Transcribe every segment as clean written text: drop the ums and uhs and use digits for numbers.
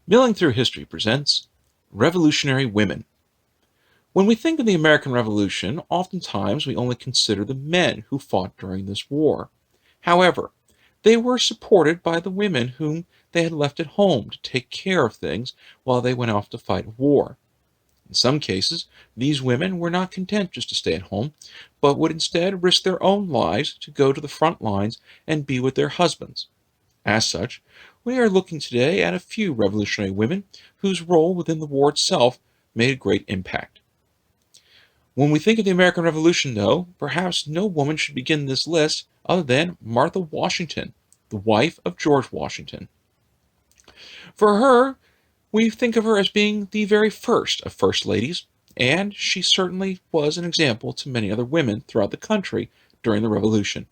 Milling Through History presents Revolutionary Women. When we think of the American Revolution, oftentimes we only consider the men who fought during this war. However, they were supported by the women whom they had left at home to take care of things while they went off to fight a war. In some cases, these women were not content just to stay at home, but would instead risk their own lives to go to the front lines and be with their husbands. As such, we are looking today at a few revolutionary women whose role within the war itself made a great impact. When we think of the American Revolution, though, perhaps no woman should begin this list other than Martha Washington, the wife of George Washington. For her, we think of her as being the very first of First Ladies, and she certainly was an example to many other women throughout the country during the Revolution.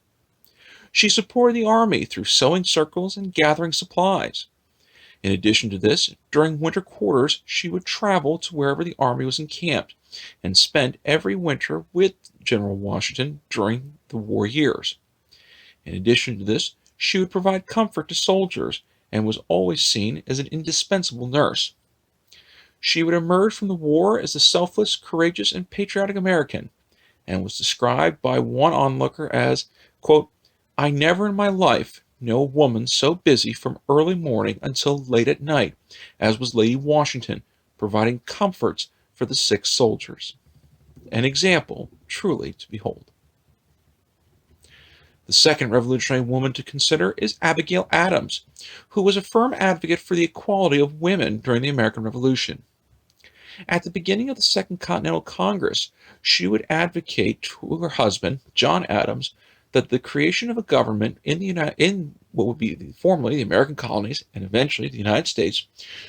She supported the army through sewing circles and gathering supplies. In addition to this, during winter quarters, she would travel to wherever the army was encamped and spent every winter with General Washington during the war years. In addition to this, she would provide comfort to soldiers and was always seen as an indispensable nurse. She would emerge from the war as a selfless, courageous, and patriotic American, and was described by one onlooker as, quote, "I never in my life knew a woman so busy from early morning until late at night as was Lady Washington, providing comforts for the sick soldiers." An example truly to behold. The second revolutionary woman to consider is Abigail Adams, who was a firm advocate for the equality of women during the American Revolution. At the beginning of the Second Continental Congress, she would advocate to her husband, John Adams, that the creation of a government in what would be formerly the American colonies and eventually the United States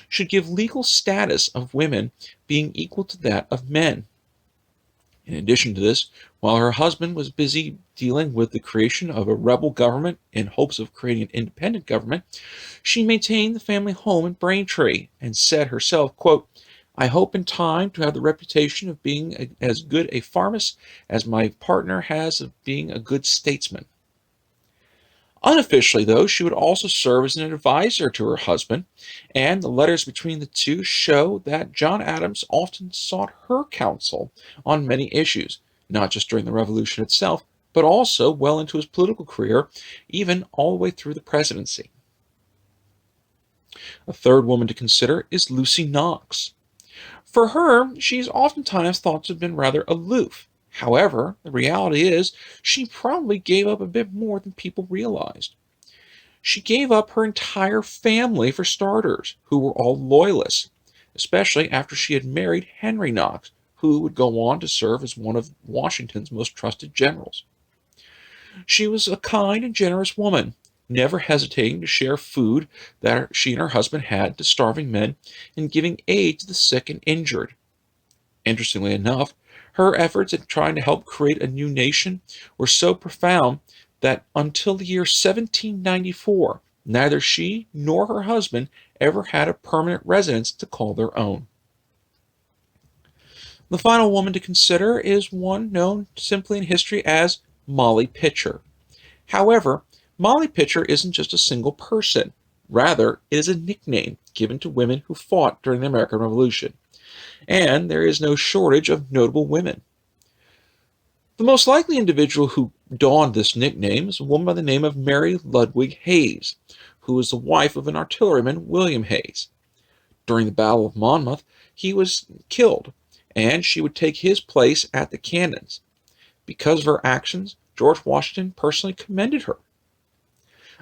should give legal status of women being equal to that of men. In addition to this, while her husband was busy dealing with the creation of a rebel government in hopes of creating an independent government, she maintained the family home in Braintree and said herself, quote, "I hope in time to have the reputation of being as good a farmist as my partner has of being a good statesman." Unofficially, though, she would also serve as an advisor to her husband, and the letters between the two show that John Adams often sought her counsel on many issues, not just during the Revolution itself, but also well into his political career, even all the way through the presidency. A third woman to consider is Lucy Knox. For her, she's oftentimes thought to have been rather aloof. However, the reality is she probably gave up a bit more than people realized. She gave up her entire family for starters, who were all loyalists, especially after she had married Henry Knox, who would go on to serve as one of Washington's most trusted generals. She was a kind and generous woman, never hesitating to share food that she and her husband had to starving men and giving aid to the sick and injured. Interestingly enough, her efforts at trying to help create a new nation were so profound that until the year 1794, neither she nor her husband ever had a permanent residence to call their own. The final woman to consider is one known simply in history as Molly Pitcher. However, Molly Pitcher isn't just a single person. Rather, it is a nickname given to women who fought during the American Revolution. And there is no shortage of notable women. The most likely individual who donned this nickname is a woman by the name of Mary Ludwig Hayes, who was the wife of an artilleryman, William Hayes. During the Battle of Monmouth, he was killed, and she would take his place at the cannons. Because of her actions, George Washington personally commended her.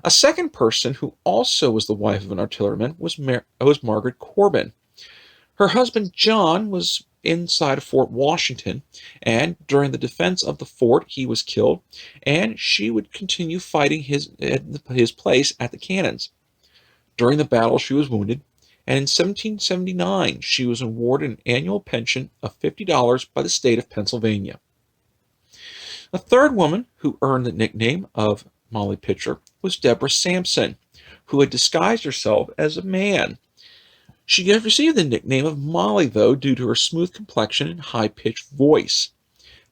A second person who also was the wife of an artilleryman was Margaret Corbin. Her husband John was inside of Fort Washington, and during the defense of the fort he was killed, and she would continue fighting his place at the cannons. During the battle she was wounded, and in 1779 she was awarded an annual pension of $50 by the state of Pennsylvania. A third woman who earned the nickname of Molly Pitcher was Deborah Sampson, who had disguised herself as a man. She received the nickname of Molly, though, due to her smooth complexion and high-pitched voice.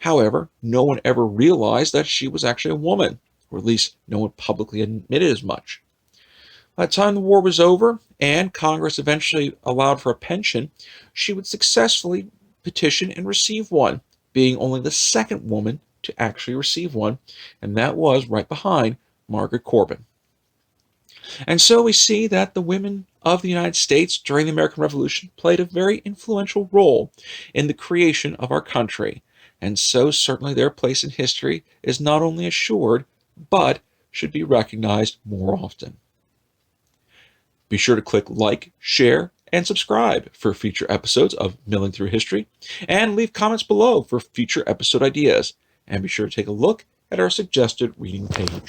However, no one ever realized that she was actually a woman, or at least no one publicly admitted as much. By the time the war was over and Congress eventually allowed for a pension, she would successfully petition and receive one, being only the second woman to actually receive one, and that was right behind Margaret Corbin. And so we see that the women of the United States during the American Revolution played a very influential role in the creation of our country, and so certainly their place in history is not only assured, but should be recognized more often. Be sure to click like, share, and subscribe for future episodes of Milling Through History, and leave comments below for future episode ideas. And be sure to take a look at our suggested reading page.